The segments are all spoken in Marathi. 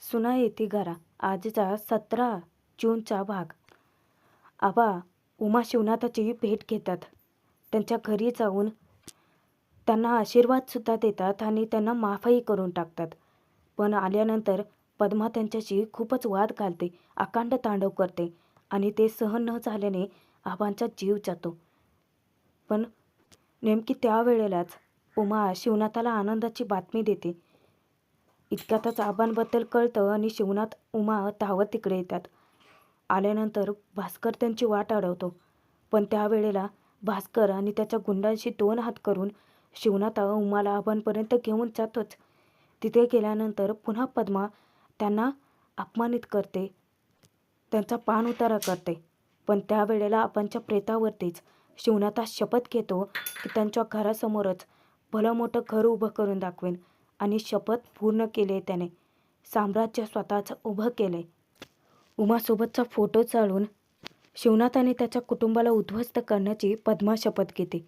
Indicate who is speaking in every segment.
Speaker 1: सुना येती घरा आजचा 17 जूनचा भाग. आबा उमा शिवनाथाची भेट घेतात. त्यांच्या घरी जाऊन त्यांना आशीर्वादसुद्धा देतात आणि त्यांना माफही करून टाकतात. पण आल्यानंतर पद्मा त्यांच्याशी खूपच वाद घालते, अकांड तांडव करते आणि ते सहन न झाल्याने आबांचा जीव जातो. पण नेमकी त्यावेळेलाच उमा शिवनाथाला आनंदाची बातमी देते. इतक्यातच आबांबद्दल कळतं आणि शिवनाथ उमा धावत तिकडे येतात. आल्यानंतर भास्कर त्यांची वाट अडवतो. पण त्यावेळेला भास्कर आणि त्याच्या गुंडांशी 2 हात करून शिवनाथ उमाला आबांपर्यंत घेऊन जातोच. तिथे गेल्यानंतर पुन्हा पद्मा त्यांना अपमानित करते, त्यांचा पाणउतारा करते. पण त्यावेळेला आबांच्या प्रेतावरतीच शिवनाथा शपथ घेतो की त्यांच्या घरासमोरच भलं मोठं घर उभं करून दाखवेन आणि शपथ पूर्ण केली त्याने. साम्राज्य स्वतःच उभं केले. उमासोबतचा फोटो चाळून शिवनाथाने त्याच्या कुटुंबाला उद्ध्वस्त करण्याची पद्मा शपथ घेते.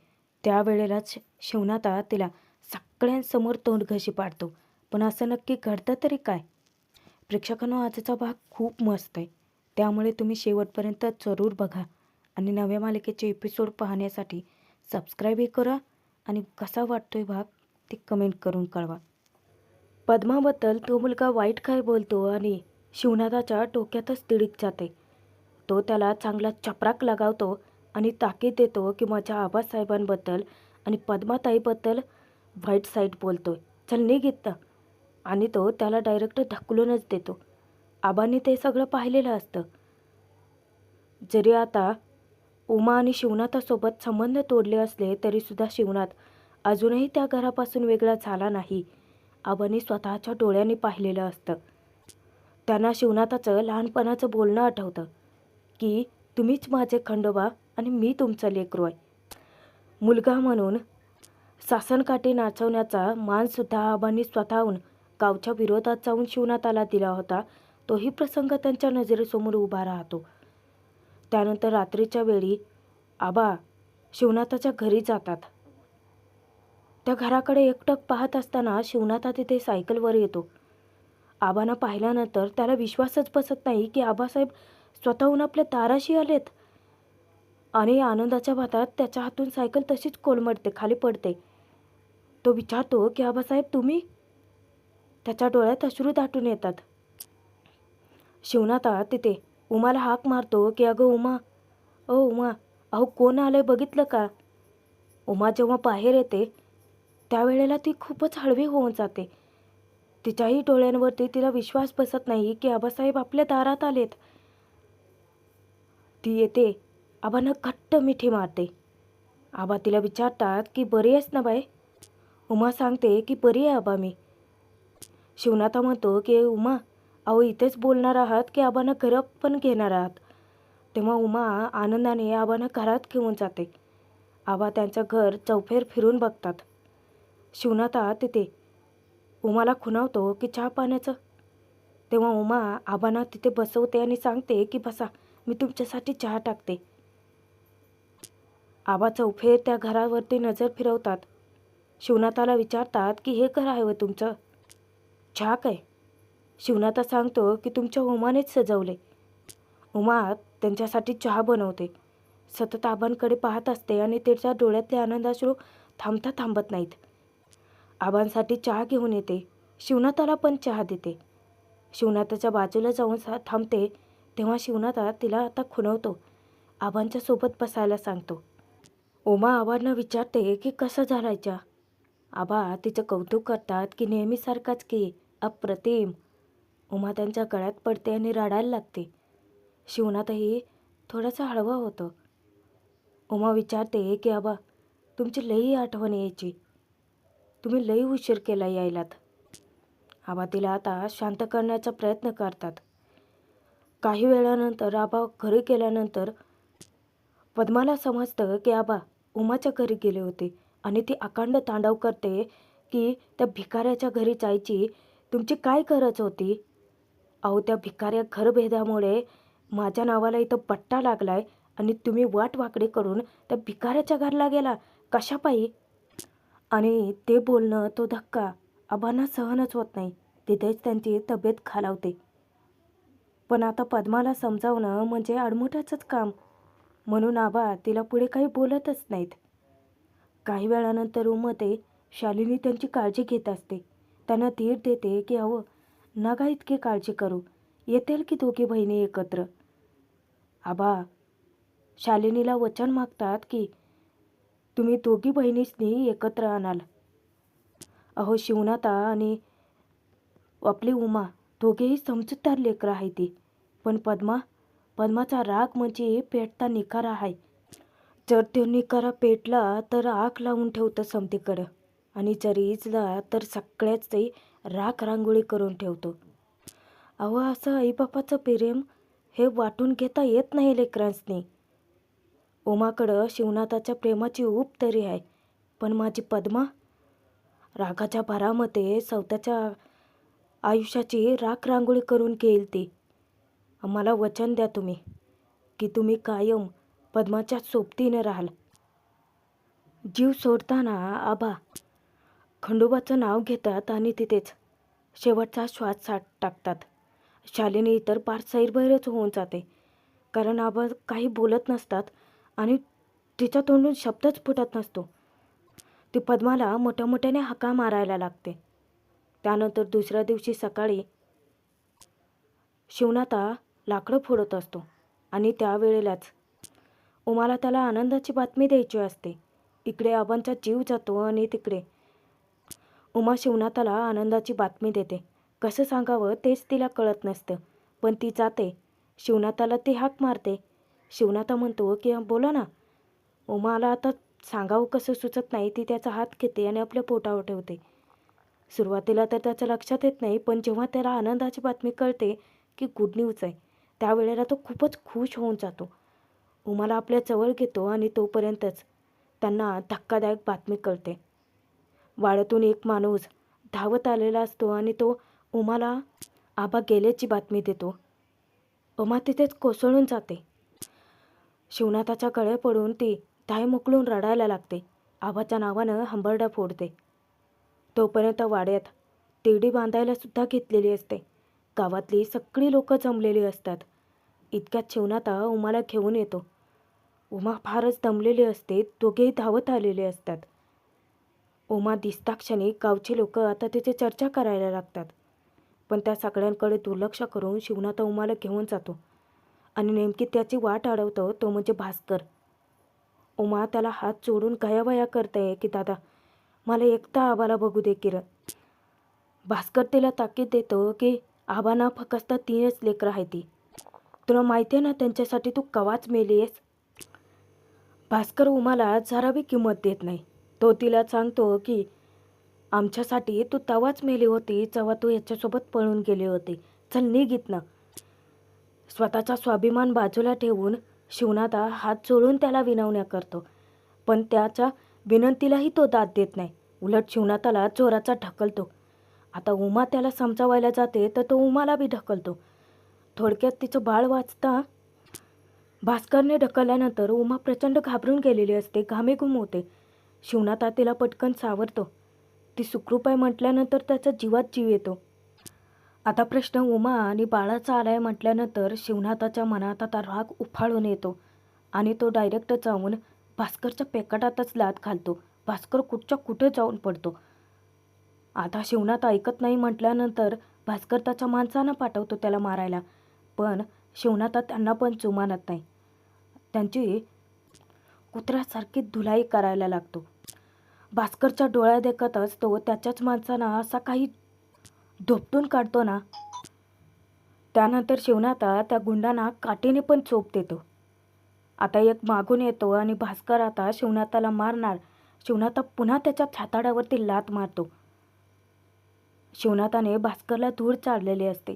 Speaker 1: त्यावेळेलाच शिवनाथा तिला सगळ्यांसमोर तोंडघशी पाडतो. पण असं नक्की घडतं तरी काय? प्रेक्षकांनो, आजचा भाग खूप मस्त आहे, त्यामुळे तुम्ही शेवटपर्यंत जरूर बघा आणि नव्या मालिकेचे एपिसोड पाहण्यासाठी सबस्क्राईबही करा आणि कसा वाटतोय भाग ते कमेंट करून कळवा. पद्माबद्दल तो मुलगा वाईट काय बोलतो आणि शिवनाथाच्या डोक्यातच तिडीक जाते. तो त्याला चांगला चपराक लगावतो आणि ताकीद देतो की माझ्या आबासाहेबांबद्दल आणि पद्माताईबद्दल वाईट साईड बोलतोय, चल निघ इथं. आणि तो त्याला डायरेक्ट ढकलूनच देतो. आबांनी ते सगळं पाहिलेलं असतं. जरी आता उमा आणि शिवनाथासोबत संबंध तोडले असले तरीसुद्धा शिवनाथ अजूनही त्या घरापासून वेगळा झाला नाही. आबांनी स्वतःच्या डोळ्यांनी पाहिलेलं असतं. त्यांना शिवनाथाचं लहानपणाचं बोलणं आठवतं की तुम्हीच माझे खंडोबा आणि मी तुमचं लेकरू आहे. मुलगा म्हणून सासनकाठी नाचवण्याचा मानसुद्धा आबांनी स्वतःहून गावच्या विरोधात जाऊन शिवनाथाला दिला होता. तोही प्रसंग त्यांच्या नजरेसमोर उभा राहतो. त्यानंतर रात्रीच्या वेळी आबा शिवनाथाच्या घरी जातात. त्या घराकडे एकटक पाहत असताना शिवनाथा तिथे सायकलवर येतो. आबांना पाहिल्यानंतर त्याला विश्वासच बसत नाही की आबासाहेब स्वतःहून आपल्या दाराशी आलेत. आणि आनंदाच्या भातात त्याच्या हातून सायकल तशीच कोलमडते, खाली पडते. तो विचारतो की आबासाहेब तुम्ही? त्याच्या डोळ्यात अश्रू दाटून येतात. शिवनाथा तिथे उमाला हाक मारतो की अगं उमा, ओ उमा, अहो कोण आलंय बघितलं का? उमा जेव्हा बाहेर येते त्यावेळेला ती खूपच हळवी होऊन जाते. तिच्याही डोळ्यांवरती तिला विश्वास बसत नाही की आबासाहेब आपल्या दारात आलेत. ती येते, आबांना घट्ट मिठी मारते. आबा तिला विचारतात की बरी आहेस ना बाई? उमा सांगते की बरी आहे आबा मी. शिवनाथा म्हणतो की उमा, अहो इथेच बोलणार आहात की आबांना घरात पण घेणार आहात? तेव्हा उमा आनंदाने आबांना घरात घेऊन जाते. आबा त्यांचं घर चौफेर फिरून बघतात. शिवनाथा तिथे उमाला खुणावतो की चहा पाण्याचं. तेव्हा उमा आबांना तिथे बसवते आणि सांगते की बसा, मी तुमच्यासाठी चहा टाकते. आबा चौफेर त्या घरावरती नजर फिरवतात. शिवनाथाला विचारतात की हे घर आहे व तुमचं? चहा काय? शिवनाथा सांगतो की तुमच्या उमानेच सजवले. उमा त्यांच्यासाठी चहा बनवते. सतत आबांकडे पाहत असते आणि तिच्या डोळ्यातले आनंदाश्रू थांबता थांबत नाहीत. आबांसाठी चहा घेऊन येते. शिवनाथाला पण चहा देते. शिवनाथाच्या बाजूला जाऊन थांबते. तेव्हा शिवनाथा तिला आता खुणवतो. आबांच्या सोबत बसायला सांगतो. उमा आबांना विचारते की कसं झालाय चहा? आबा तिचं कौतुक करतात की नेहमीसारखाच की, अप्रतिम. उमा त्यांच्या गळ्यात पडते आणि रडायला लागते. शिवनाथही थोडासा हळवा होतो. उमा विचारते की आबा तुमची लई आठवण यायची, तुम्ही लई उशीर केला यायलात. आबा तिला आता शांत करण्याचा प्रयत्न करतात. काही वेळानंतर आबा घरी गेल्यानंतर पद्माला समजतं की आबा उमाच्या घरी गेले होते आणि ती अकांड तांडव करते की त्या भिकाऱ्याच्या घरी जायची तुमची काय गरज होती? अहो त्या भिकाऱ्या घरभेदामुळे माझ्या नावाला इथं पट्टा लागलाय आणि तुम्ही वाटवाकडे करून त्या भिकाऱ्याच्या घरला गेला, कशापायी? आणि ते बोलणं, तो धक्का आबांना सहनच होत नाही. तिथेच त्यांची तब्येत खालावते. पण आता पद्माला समजावणं म्हणजे आडमुठाचंच काम, म्हणून आबा तिला पुढे काही बोलतच नाहीत. काही वेळानंतर रूममध्ये शालिनी त्यांची काळजी घेत असते. त्यांना धीर देते की अहो नका इतकी काळजी करू, येतील की दोघी बहिणी एकत्र. आबा शालिनीला वचन मागतात की तुम्ही दोघी बहिणींनी एकत्र आणाल. अहो शिवनाथा आणि आपली उमा दोघेही समजूतदार लेकरं आहे ती. पण पद्माचा राग म्हणजे पेटता निखारा आहे. जर तो निखारा पेटला तर आग लावून ठेवतं समतीकडं, आणि जर इजला तर सगळ्याच राख रांगोळी करून ठेवतो. अहो असं आईबापाचं प्रेम हे वाटून घेता येत नाही लेकरांसनी. उमाकडं शिवनाथाच्या प्रेमाची ऊब तरी आहे, पण माझी पद्मा रागाच्या भरामध्ये स्वतःच्या आयुष्याची राख रांगोळी करून घेईल ती. मला वचन द्या तुम्ही की तुम्ही कायम पद्माच्या सोबतीने राहाल. जीव सोडताना आबा खंडोबाचं नाव घेतात आणि तिथेच शेवटचा श्वास टाकतात. शालिनी तर पार सैरभैरच होऊन जाते, कारण आबा काही बोलत नसतात आणि तिच्या तोंडून शब्दच फुटत नसतो. ती पद्माला मोठ्या मोठ्याने हाका मारायला लागते. त्यानंतर दुसऱ्या दिवशी सकाळी शिवनाथा लाकडं फोडत असतो आणि त्यावेळेलाच उमाला त्याला आनंदाची बातमी द्यायची असते. इकडे आबांचा जीव जातो आणि तिकडे उमा शिवनाथाला आनंदाची बातमी देते. कसं सांगावं तेच तिला कळत नसतं, पण ती जाते. शिवनाथाला ती हाक मारते. शिवनाथा म्हणतो की बोला ना. उमाला आता सांगावं कसं सुचत नाही. ती त्याचा हात घेते आणि आपल्या पोटावर ठेवते. सुरुवातीला तर त्याचं लक्षात येत नाही, पण जेव्हा त्याला आनंदाची बातमी कळते की गुड न्यूज आहे, त्यावेळेला तो खूपच खुश होऊन जातो. उमाला आपल्या जवळ घेतो आणि तोपर्यंतच त्यांना धक्कादायक बातमी कळते. वाड्यातून एक माणूस धावत आलेला असतो आणि तो उमाला आबा गेल्याची बातमी देतो. उमा तिथेच कोसळून जाते. शिवनाथाच्या गळे पडून ती धाय मोकळून रडायला लागते. आबाच्या नावानं हंबरडा फोडते. तोपर्यंत वाड्यात तिरडी बांधायला सुद्धा घेतलेली असते. गावातली सगळी लोकं जमलेली असतात. इतक्यात शिवनाथा उमाला घेऊन येतो. उमा फारच दमलेली असते. दोघेही धावत आलेले असतात. उमा दिसताक्षणी गावचे लोक आता तिथे चर्चा करायला लागतात. पण त्या सगळ्यांकडे दुर्लक्ष करून शिवनाथा उमाला घेऊन जातो आणि नेमकी त्याची वाट अडवतो तो म्हणजे भास्कर. उमा त्याला हात जोडून गयावया करते की दादा मला एकटा आबाला बघू दे किरण. भास्कर तिला ताकीद देतो की आबांना फक्त 3च लेकरं आहे ती. तुला माहिती आहे ना त्यांच्यासाठी तू कवाच मेली आहेस. भास्कर उमाला जराबी किंमत देत नाही. तो तिला सांगतो की आमच्यासाठी तू तवाच मेली होती जेव्हा तू याच्यासोबत पळून गेली होती. चल निघ ना. स्वतःचा स्वाभिमान बाजूला ठेवून शिवनाथा हात जोडून त्याला विनवण्या करतो, पण त्याच्या विनंतीलाही तो दाद देत नाही. उलट शिवनाथाला जोराचा ढकलतो. आता उमा त्याला समजावायला जाते तर तो उमाला बी ढकलतो. थोडक्यात तिचं बाळ वाचता भास्करने ढकलल्यानंतर उमा प्रचंड घाबरून गेलेली असते. घामेघूम होते. शिवनाथा तिला पटकन सावरतो. ती सुखरूप आहे म्हटल्यानंतर त्याचा जीवात जीव येतो. आता प्रश्न उमा आणि बाळाचा आलाय म्हटल्यानंतर शिवनाथाच्या मनात आता राग उफाळून येतो आणि तो डायरेक्ट जाऊन भास्करच्या पेकटातच लाथ घालतो. भास्कर कुठच्या कुठे जाऊन पडतो. आता शिवनाथ ऐकत नाही म्हटल्यानंतर भास्कर त्याच्या माणसांना पाठवतो त्याला मारायला, पण शिवनाथा त्यांना पण जुमानत नाही. त्यांची कुत्र्यासारखी धुलाई करायला लागतो. भास्करच्या डोळ्या देखतच तो त्याच्याच माणसांना असा काही धोपटून काढतो ना. त्यानंतर शिवनाथा त्या गुंडांना काठीने पण चोप देतो. आता एक मागून येतो आणि भास्कर आता शिवनाथाला मारणार. शिवनाथा पुन्हा त्याच्या छाताडावरती लाथ मारतो. शिवनाथाने भास्करला धूळ चाललेली असते.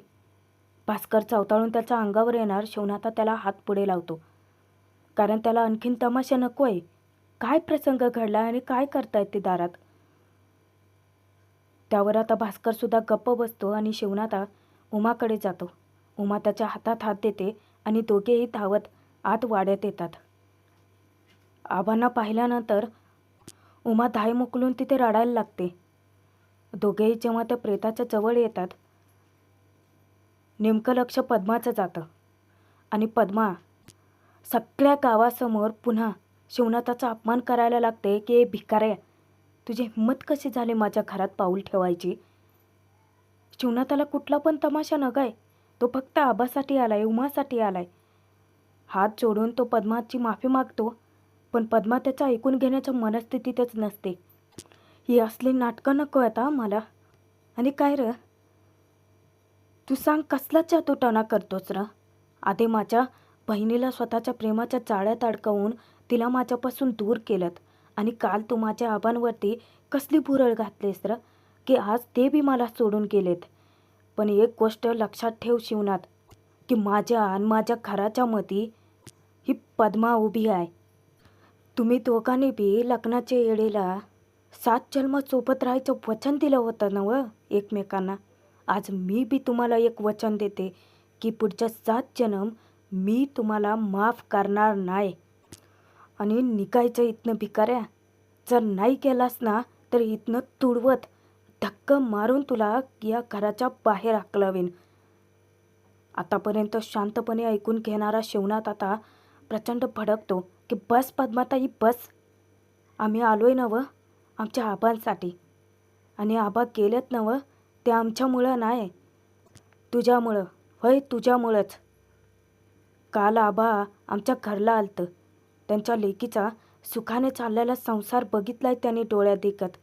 Speaker 1: भास्कर चवताळून त्याच्या अंगावर येणार. शिवनाथा त्याला हात पुढे लावतो, कारण त्याला आणखीन तमाशा नको आहे. काय प्रसंग घडला आणि काय करतायत ते दारात. त्यावर आता भास्कर सुद्धा गप्प बसतो आणि शिवनाथा उमाकडे जातो. उमा त्याच्या हातात हात देते आणि दोघेही धावत आत वाड्यात येतात. आबांना पाहिल्यानंतर उमा धाय मोकलून तिथे रडायला लागते. दोघेही जेव्हा त्या प्रेताच्या जवळ येतात, नेमकं लक्ष पद्माचं जातं आणि पद्मा सगळ्या गावासमोर पुन्हा शिवनाथाचा अपमान करायला लागते की भिकाऱ्या, तुझी हिंमत कशी झाली माझ्या घरात पाऊल ठेवायची. शिवनाथाला कुठला पण तमाशा नगाय, तो फक्त आबासाठी आलाय, उमासाठी आलाय. हात जोडून तो पद्माची माफी मागतो, पण पद्मा त्याचं ऐकून घेण्याच्या मनस्थितीतच नसते. ही असली नाटकं नको आता मला. आणि काय र, तू सांग कसला चातुटाना करतोस र. आधी माझ्या बहिणीला स्वतःच्या प्रेमाच्या जाळ्यात अडकवून तिला माझ्यापासून दूर केलं, आणि काल तू माझ्या आबांवरती कसली भुरळ घातलीस र, की आज ते बी मला सोडून गेलेत. पण एक गोष्ट लक्षात ठेव शिवनाथ, की माझ्या आणि माझ्या घराच्या मध्ये ही पद्मा उभी आहे. तुम्ही दोघांनी बी लग्नाच्या येळेला 7 जन्म सोबत राहायचं वचन दिलं होतं ना व एकमेकांना. आज मी बी तुम्हाला एक वचन देते की पुढच्या 7 जन्म मी तुम्हाला माफ करणार नाही. आणि निघायचं इथनं भिकाऱ्या. जर नाही केलास ना तर इथनं तुडवत धक्का मारून तुला या घराच्या बाहेर हाकलवीन. आतापर्यंत शांतपणे ऐकून घेणारा शिवनाथ आता प्रचंड भडकतो की बस पद्माताई बस. आम्ही आलोय नवं आमच्या आबांसाठी, आणि आबा गेलेत नवं ते आमच्यामुळं नाही, तुझ्यामुळं. होय तुझ्यामुळंच. काल आबा आमच्या घरला आलतं. त्यांच्या लेकीचा सुखाने चाललेला संसार बघितलाय त्यांनी डोळ्यात देखत.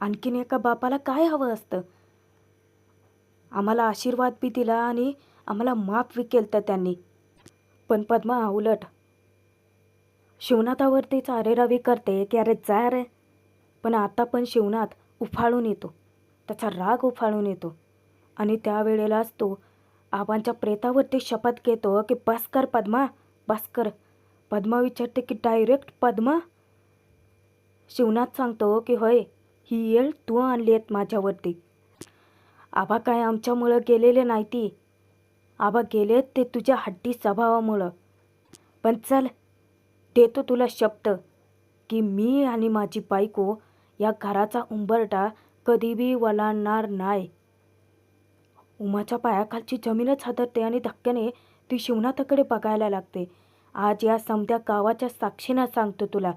Speaker 1: आणखीन एका बापाला काय हवं असतं. आम्हाला आशीर्वाद बी दिला आणि आम्हाला माफ बी केलं त्यांनी. पण पद्मा उलट शिवनाथावरतीच अरेरावी करते की अरे जा रे. पण आता पण शिवनाथ उफाळून येतो, त्याचा राग उफाळून येतो. आणि त्यावेळेलाच तो आबांच्या प्रेतावरती शपथ घेतो की बस कर पद्मा, बस कर. पद्मा विचारते की डायरेक्ट पद्मा. शिवनाथ सांगतो की होय, ही येळ तू आणली आहेत माझ्यावरती. आबा काय आमच्यामुळं गेलेले नाही ती. आबा गेलेत ते तुझ्या हट्टी स्वभावामुळं. पण चल, देतो तुला शब्द की मी आणि माझी बायको या घराचा उंबरटा कधी बी वलांडणार नाही. उमाच्या पायाखालची जमीनच हादरते आणि धक्क्याने ती शिवनाथाकडे बघायला लागते. आज या समध्या गावाच्या साक्षीनं सांगतो तुला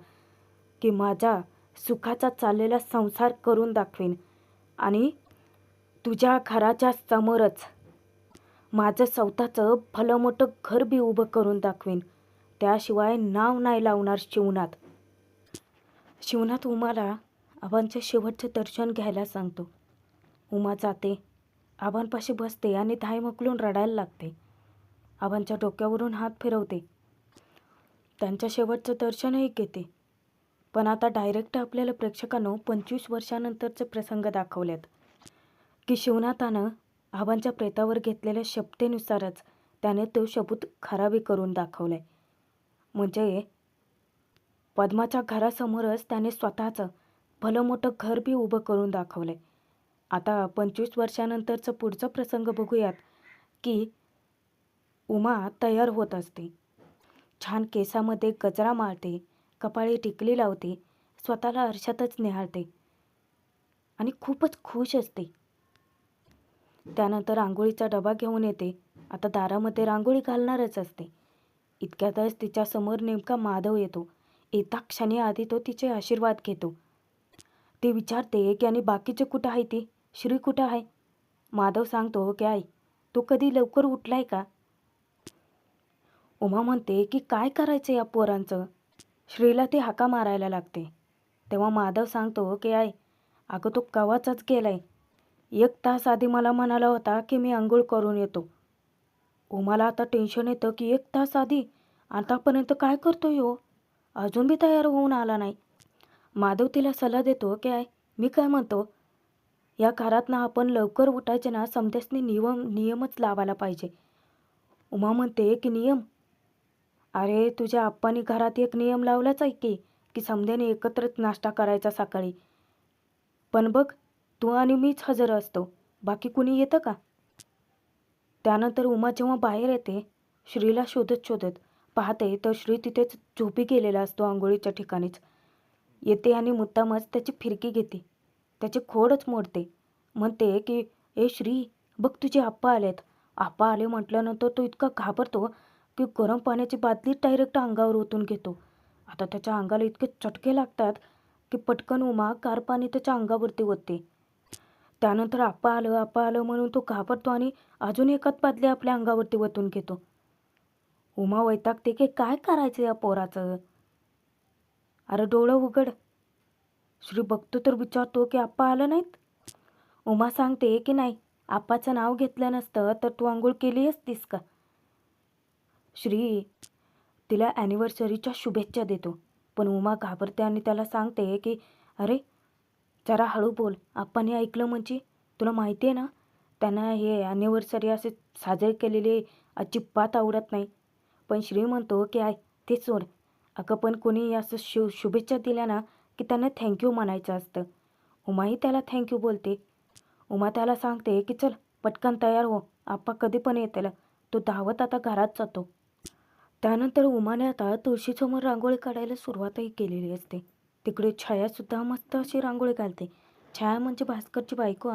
Speaker 1: की माझा सुखाचा चाललेला संसार करून दाखवीन, आणि तुझ्या घराच्या समोरच माझं स्वतःचं भलं मोठं घर बी उभं करून दाखवीन. त्याशिवाय नाव नाही लावणार शिवनाथ. शिवनाथ उमाला आबांचे शेवटचे दर्शन घ्यायला सांगतो. उमा जाते, आबांपाशी बसते आणि धाय मोकलून रडायला लागते. आबांच्या डोक्यावरून हात फिरवते, त्यांच्या शेवटचं दर्शनही घेते. पण आता डायरेक्ट आपल्याला प्रेक्षकांनो 25 वर्षानंतरचे प्रसंग दाखवल्यात की शिवनाथानं आबांच्या प्रेतावर घेतलेल्या शपथेनुसारच त्याने तो शपथ खराबी करून दाखवलाय. म्हणजे पद्माच्या घरासमोरच त्याने स्वतःचं भलं मोठं घर बी उभं करून दाखवलंय. आता 25 वर्षानंतरचा पुढचा प्रसंग बघूयात की उमा तयार होत असते. छान केसामध्ये गजरा माळते, कपाळी टिकली लावते, स्वतःला आरशातच निहाळते आणि खूपच खुश असते. त्यानंतर रांगोळीचा डबा घेऊन येते. आता दारामध्ये रांगोळी घालणारच असते. इतक्यातच तिच्यासमोर नेमका माधव येतो. येता क्षणी आधी तो तिचे आशीर्वाद घेतो. ती विचारते की आणि बाकीचे कुठं आहे, ती श्री कुठं आहे. माधव सांगतो की आई तो कधी लवकर उठलाय का. उमा म्हणते की काय करायचं या पोरांचं. श्रीला ती हाका मारायला लागते. तेव्हा माधव सांगतो की आई अगं तो कवाचाच गेलाय. 1 तास आधी मला म्हणाला होता की मी आंघोळ करून येतो. उमाला आता टेन्शन येतं की 1 तास आधी, आतापर्यंत काय करतोय हो, अजून बी तयार होऊन आला नाही. माधव तिला सल्ला देतो की आई मी काय म्हणतो, या घरात ना आपण लवकर उठायचे ना समध्यासनी नियमच लावायला पाहिजे. उमा म्हणते की नियम, अरे तुझ्या आप्पानी घरात एक नियम लावलाच आहे की समध्याने एकत्रच नाश्ता करायचा सकाळी. पण बघ तू आणि मीच हजर असतो, बाकी कुणी येतं का. त्यानंतर उमा जेव्हा बाहेर येते, श्रीला शोधत शोधत पाहते तर श्री तिथेच झोपी गेलेला असतो आंघोळीच्या ठिकाणीच. येते आणि मुद्दामच त्याची फिरकी घेते, त्याची खोडच मोडते म्हणते की ए श्री, बघ तुझे आप्पा आलेत. आप्पा आले म्हटल्यानंतर तो इतका घाबरतो की गरम पाण्याची बादली डायरेक्ट अंगावर ओतून घेतो. आता त्याच्या अंगाला इतके चटके लागतात की पटकन उमा गार पाणी त्याच्या अंगावरती ओतते. त्यानंतर आप्पा आलं म्हणून तो घाबरतो आणि अजून एकाच बादली आपल्या अंगावरती ओतून घेतो. उमा वैतागते की काय करायचं या पोराचं. अरे डोळं उघड. श्री बघतो तर विचारतो की आप्पा आलं नाहीत. उमा सांगते की नाही, आप्पाचं नाव घेतलं नसतं तर तू आंघोळ केली असतीस का. श्री तिला ॲनिव्हर्सरीच्या शुभेच्छा देतो, पण उमा घाबरते आणि त्याला सांगते की अरे जरा हळू बोल, आप्पांनी ऐकलं म्हणजे. तुला माहिती आहे ना, त्यांना हे ॲनिव्हर्सरी असे साजरे केलेले अजिबात आवडत नाही. पण श्री म्हणतो की ते सोड. अगं पण कोणी असं शुभेच्छा दिल्या ना की त्यांना थँक्यू म्हणायचं असतं. उमाही त्याला थँक्यू बोलते. उमा त्याला सांगते की चल पटकन तयार हो, आप्पा कधी पण येतील. तो धावत आता घरात जातो. त्यानंतर उमाने आता तुळशीसमोर रांगोळी काढायला सुरुवातही केलेली असते. तिकडे छायासुद्धा मस्त अशी रांगोळी घालते. छाया म्हणजे भास्करची बायको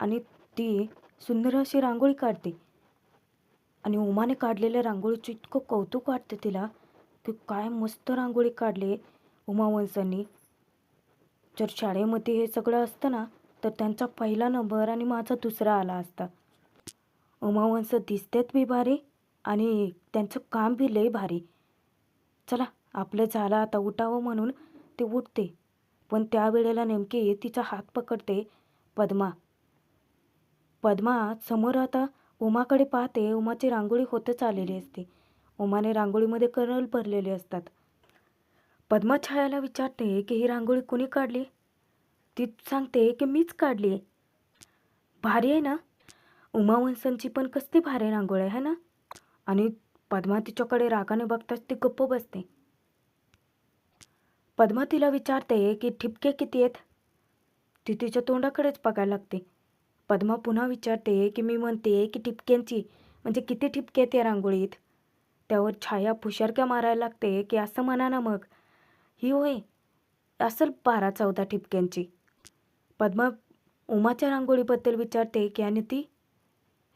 Speaker 1: आणि ती सुंदर अशी रांगोळी काढते. आणि उमाने काढलेल्या रांगोळीचं इतकं कौतुक वाटते तिला की काय मस्त रांगोळी काढले उमावंसांनी. जर शाळेमध्ये हे सगळं असतं ना तर त्यांचा पहिला नंबर आणि माझा दुसरा आला असता. उमावंस दिसतात बी भारी आणि त्यांचं काम बी लय भारी. चला आपलं झालं आता, उठावं म्हणून ते उठते. पण त्यावेळेला नेमकी तिचा हात पकडते पद्मा. पद्मा समोर आता उमाकडे पाहते. उमाची रांगोळी होतच आलेली असते. उमाने रांगोळीमध्ये कलर भरलेले असतात. पद्मा छायाला विचारते की ही रांगोळी कोणी काढली. ती सांगते की मीच काढली. भारी आहे ना. उमावंसांची पण कसली भारी रांगोळी आहे ना. आणि पद्मा तिच्याकडे रागाने बघताच ती गप्प बसते. पद्मा तिला विचारते की ठिपके किती आहेत. ती तिच्या तोंडाकडेच बघायला लागते. पद्मा पुन्हा विचारते की मी म्हणते की ठिपक्यांची म्हणजे किती ठिपके आहेत या रांगोळीत. त्यावर छाया फुशारक्या मारायला लागते की असं म्हणा ना मग. ही होय असेल 12-14 ठिपक्यांची. पद्मा उमाच्या रांगोळीबद्दल विचारते की आणि ती.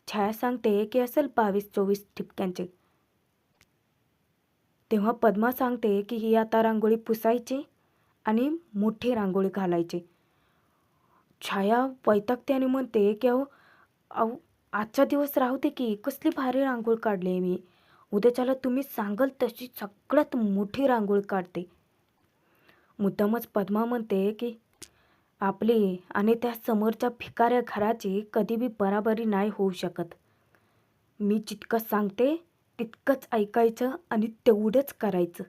Speaker 1: छाया सांगते की असेल 22-24 ठिपक्यांची. तेव्हा पद्मा सांगते की ही आता रांगोळी पुसायची आणि मोठी रांगोळी घालायची. छाया वैतागते आणि म्हणते की अहो अहो आजचा दिवस राहू दे की, कसली भारी रांगोळी काढली आहे मी. उद्याच्याला तुम्ही सांगाल तशी सगळ्यात मोठी रांगोळी काढते. मुद्दामच पद्मा म्हणते की आपली आणि त्या समोरच्या भिकाऱ्या घराची कधी बी बराबरी नाही होऊ शकत. मी जितकं सांगते तितकंच ऐकायचं आणि तेवढंच करायचं.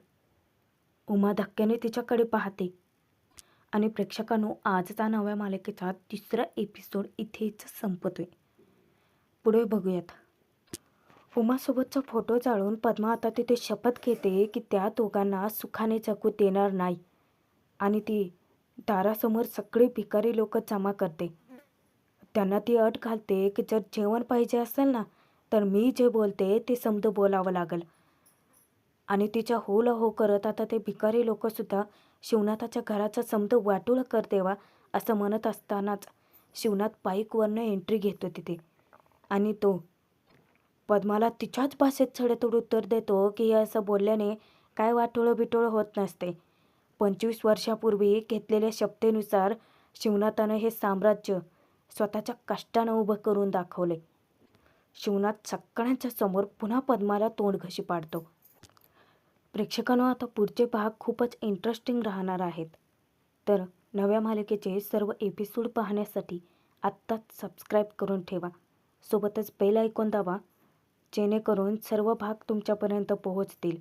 Speaker 1: उमा धक्क्याने तिच्याकडे पाहते. आणि प्रेक्षकांनो, आजचा नव्या मालिकेचा 3रा एपिसोड इथेच संपतोय. पुढे बघूयात. उमासोबतचा फोटो जाळून पद्मा आता तिथे शपथ घेते की त्या दोघांना सुखाने जगू देणार नाही. आणि ती दारासमोर सगळे भिकारी लोक जमा करते. त्यांना ती अट घालते की जर जेवण पाहिजे असेल ना तर मी जे बोलते ते समज बोलावं लागेल. आणि तिच्या होला हो करत आता ते भिकारी लोकसुद्धा शिवनाथाच्या घराचा समज वाटोळं कर देवा असं म्हणत असतानाच शिवनाथ बाईकवरनं एंट्री घेतो तिथे. आणि तो पद्माला तिच्याच भाषेत सडेतोड उत्तर देतो की हे असं बोलल्याने काय वाटोळं बिटोळं होत नसते. 25 वर्षापूर्वी घेतलेल्या शपथेनुसार शिवनाथानं हे साम्राज्य स्वतःच्या कष्टानं उभं करून दाखवले. शिवनाथ सगळ्यांच्या समोर पुन्हा पद्माला तोंडघशी पाडतो. प्रेक्षकांनो, आता पुढचे भाग खूपच इंटरेस्टिंग राहणार आहेत. तर नव्या मालिकेचे सर्व एपिसोड पाहण्यासाठी आत्ताच सबस्क्राईब करून ठेवा. सोबतच बेल आयकॉन दाबा जेणेकरून सर्व भाग तुमच्यापर्यंत पोहोचतील.